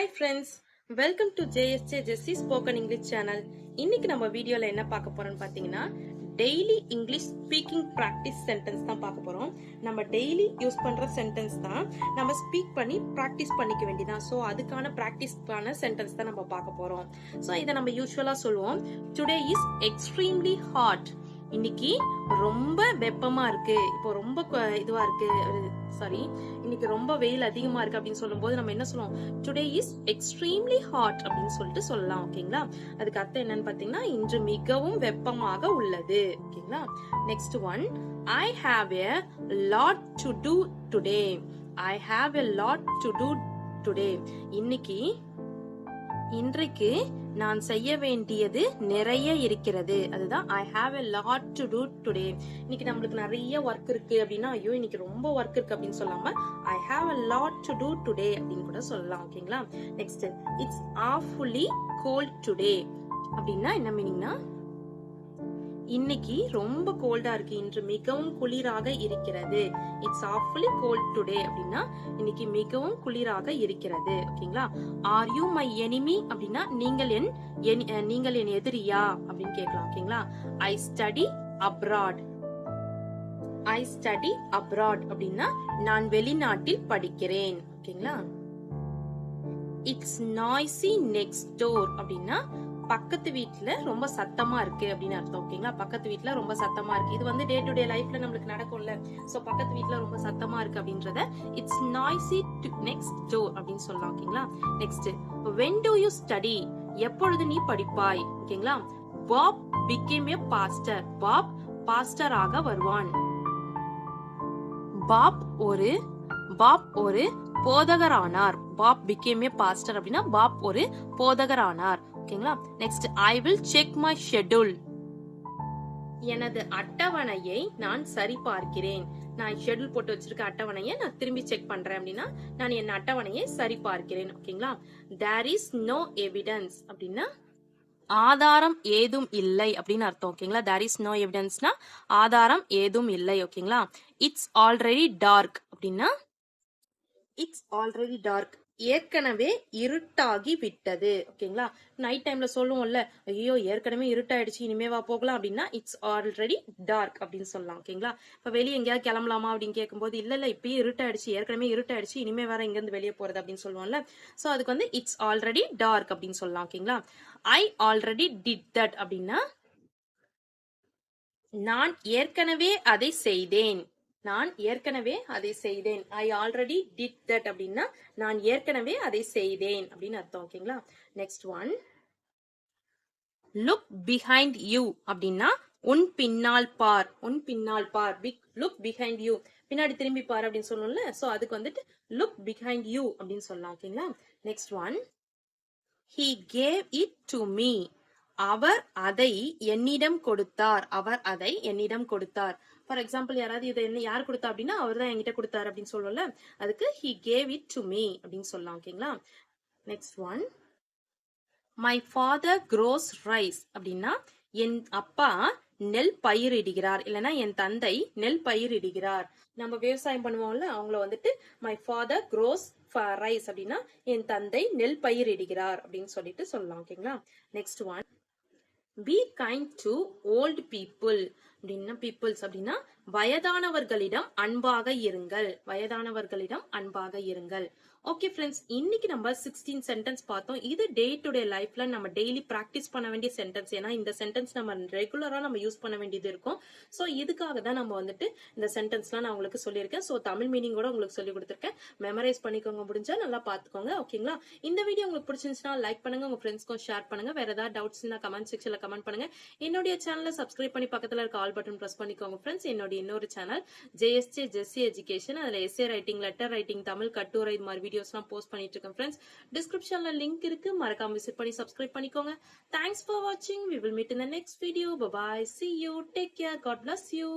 Hi friends, welcome to JSJ Jessie Spoken English channel. இன்னைக்கு நம்ம வீடியோல என்ன பார்க்க போறோம்னு பாத்தீங்கன்னா daily English speaking practice sentence தான் பார்க்க போறோம். நம்ம டெய்லி யூஸ் பண்ற சென்டென்ஸ் தான் நம்ம ஸ்பீக் பண்ணி பிராக்டிஸ் பண்ணிக்க வேண்டியதான். சோ அதுக்கான பிராக்டிஸ்க்கான சென்டென்ஸ் தான் நம்ம பார்க்க போறோம். சோ இத நம்ம யூசுவலா சொல்லுவோம், டுடே இஸ் எக்ஸ்ட்ரீம்லி ஹாட். இன்னைக்கு ரொம்ப வெப்பமா இருக்கு, இப்போ ரொம்ப இதுவா இருக்கு, சாரி இன்னைக்கு ரொம்ப வெயில் அதிகமா இருக்கு அப்படின்னு சொல்லும் போது நம்ம என்ன சொல்லுவோம், டுடே இஸ் எக்ஸ்ட்ரீம்லி ஹாட் அப்படின்னு சொல்லிட்டு சொல்லலாம். ஓகேங்களா, அதுக்கு அர்த்தம் என்னன்னு பாத்தீங்கன்னா இன்று மிகவும் வெப்பமாக உள்ளது. ஓகேங்களா, next one, I have a lot to do today. I have a lot to do today. இன்றைக்கு நான் செய்ய வேண்டியது நிறைய இருக்கிறது. அதுதான் I have a lot to do today. இன்னைக்கு நம்மளுக்கு நிறைய ஒர்க் இருக்கு அப்படின்னா, ஐயோ இன்னைக்கு ரொம்ப ஒர்க் இருக்கு அப்படின்னு சொல்லாம I have a lot to do today அப்படின்னு கூட சொல்லலாம். ஓகேங்களா, next, it's awfully cold today அப்படின்னா என்ன மீனிங்னா, இன்னைக்கு ரொம்ப கோல்டா இருக்கு, இன்று மிகவும் குளிராக இருக்கிறது. இட்ஸ் awfully cold டுடே அப்படின்னா இன்னைக்கு மிகவும் குளிராக இருக்கிறது. ஓகேங்களா, ஆர் யூ மை எனிமி அப்படின்னா நீங்கள் என் எதிரியா அப்படின்னு கேட்கலாம். ஓகேங்களா, ஐ ஸ்டடி அப்ராட். ஐ ஸ்டடி அப்ராட் அப்படின்னா நான் வெளிநாட்டில் படிக்கிறேன். ஓகேங்களா, இட்ஸ் நாய்ஸி நெக்ஸ்ட் டோர் அப்படின்னா பக்கத்து வீட்டுல ரொம்ப சத்தமா இருக்கு அப்படின்னு அர்த்தம். ஓகேங்களா, பக்கத்து வீட்டுல ரொம்ப சத்தமா இருக்கு, இது வந்து டே டு டே லைஃப்ல நம்மளுக்கு நடக்கும்ல. சோ பக்கத்து வீட்டுல ரொம்ப சத்தமா இருக்கு அப்படின்றத இட்ஸ் நாய்ஸி நெக்ஸ்ட் டோர் அப்படின்னு சொல்லலாம். ஓகேங்களா, next, when do you study? எப்பொழுது நீ படிப்பாய்? ஓகேங்களா, Bob became a pastor. Bob pastor ஆக வருவான். பாப் ஒரு போதகரானார். பாப் became a pastor அப்படின்னா பாப் ஒரு போதகரானார். ஓகேங்களா, next, I will check my schedule. எனது அட்டவணையை நான் சரி பார்க்கிறேன். நான் ஷெட்யூல் போட்டு வச்சிருக்க அட்டவணையை நான் திரும்பி செக் பண்றேன் அப்படின்னா நான் என் அட்டவணையை சரி பார்க்கிறேன். ஓகேங்களா, there is no evidence அப்படின்னா ஆதாரம் ஏதும் இல்லை அப்படின்னு அர்த்தம். ஓகேங்களா, there is no evidenceனா ஆதாரம் ஏதும் இல்லை. ஓகேங்களா, it's already dark அப்படின்னா இட்ஸ் ஆல்ரெடி டார்க், ஏற்கனவே இருட்டாகி விட்டது. ஓகேங்களா, நைட் டைம்ல சொல்லுவோம்ல, ஐயோ ஏற்கனவே இருட்டாயிடுச்சு இனிமேவா போகலாம் அப்படின்னா இட்ஸ் ஆல்ரெடி டார்க் அப்படின்னு சொல்லலாம். ஓகேங்களா, இப்ப வெளியே எங்கேயாவது கிளம்பலாமா அப்படின்னு கேட்கும்போது இல்ல இப்பயே இருட்டாயிடுச்சு, ஏற்கனவே இருட்டாயிடுச்சு, இனிமே வேற இங்க இருந்து வெளியே போறது அப்படின்னு சொல்லுவோம்ல. சோ அதுக்கு வந்து இட்ஸ் ஆல்ரெடி டார்க் அப்படின்னு சொல்லலாம். ஓகேங்களா, ஐ ஆல்ரெடி டிட் தட் அப்படின்னா நான் ஏற்கனவே அதை செய்தேன். நான் ஏற்கனவே அதை செய்தேன். ஐ ஆல்ரெடி டிட் தட் அப்படின்னா நான் ஏற்கனவே அதை செய்தேன் அப்படின்னு அர்த்தம். ஓகேங்களா, next one, look behind you அப்படின்னா உன் பின்னால் பார். உன் பின்னால் பார், லுக் பிஹைண்ட் யூ, பின்னாடி திரும்பி பார் அப்படின்னு சொல்லணும்ல. சோ அதுக்கு வந்துட்டு லுக் பிஹைண்ட் யூ அப்படின்னு சொல்லலாம். ஓகேங்களா, next one, he gave it to me. அவர் அதை என்னிடம் கொடுத்தார். அவர் அதை என்னிடம் கொடுத்தார். ஃபார் எக்ஸாம்பிள், யாராவது இதை யார் கொடுத்தா அப்படின்னா அவர் தான் என்கிட்ட கொடுத்தார் அப்படின்னு சொல்லல, அதுக்கு he gave it to me அப்படின்னு சொல்லலாம். ஓகேங்களா, next one, my father grows rice அப்படின்னா என் அப்பா நெல் பயிரிடுகிறார், இல்லைன்னா என் தந்தை நெல் பயிரிடுகிறார். நம்ம விவசாயம் பண்ணுவோம்ல, அவங்கள வந்துட்டு my father grows rice அப்படின்னா என் தந்தை நெல் பயிரிடுகிறார் அப்படின்னு சொல்லிட்டு சொல்லலாம். ஓகேங்களா, next one, be kind to old people அப்படின்னா பீப்புள்ஸ் அப்படின்னா வயதானவர்களிடம் அன்பாக இருங்கள். வயதானவர்களிடம் அன்பாக இருங்கள். ஓகே ஃப்ரெண்ட்ஸ், இன்னைக்கு நம்ம 16 சென்டென்ஸ் பார்த்தோம். இது டே டு டே லைஃப்ல நம்ம டெய்லி பிராக்டிஸ் பண்ண வேண்டிய சென்டென்ஸ். ஏன்னா இந்த சென்டென்ஸ் நம்ம ரெகுலரா நம்ம யூஸ் பண்ண வேண்டியது இருக்கும். சோ இதுக்காக தான் நம்ம வந்துட்டு இந்த சென்டென்ஸ்லாம் நான் உங்களுக்கு சொல்லியிருக்கேன். சோ தமிழ் மீனிங் கூட உங்களுக்கு சொல்லி கொடுத்துருக்கேன். மெமரைஸ் பண்ணிக்கோங்க, முடிஞ்சா நல்லா பாத்துக்கோங்க. ஓகேங்களா, இந்த வீடியோ உங்களுக்கு பிடிச்சிருந்துச்சுன்னா லைக் பண்ணுங்க, உங்க ஃப்ரெண்ட்ஸ்க்கும் ஷேர் பண்ணுங்க. வேற ஏதாவது டவுட்ஸ் இருந்தா கமெண்ட் செக்ஷன்ல கமெண்ட் பண்ணுங்க. என்னுடைய சேனலை சப்ஸ்கிரைப் பண்ணி பக்கத்துல இருக்க ஆல் பட்டன் பிரஸ் பண்ணிக்கோங்க ஃப்ரெண்ட்ஸ். என்னோட இன்னொரு சேனல் JSJ ஜெஸ்ஸி எஜுகேஷன், அதுல S A writing, letter writing, Tamil கட்டுரை, இது மாதிரி வீடியோஸ்லாம் போஸ்ட் பண்ணிட்டு இருக்கேன் ஃப்ரெண்ட்ஸ். டிஸ்கிரிப்ஷன்ல லிங்க் இருக்கு, மறக்காம விசிட் பண்ணி சப்ஸ்கிரைப் பண்ணிக்கோங்க. தேங்க்ஸ் ஃபார் வாட்சிங். We will meet in the next video. Bye bye. See you. Take care. God bless you.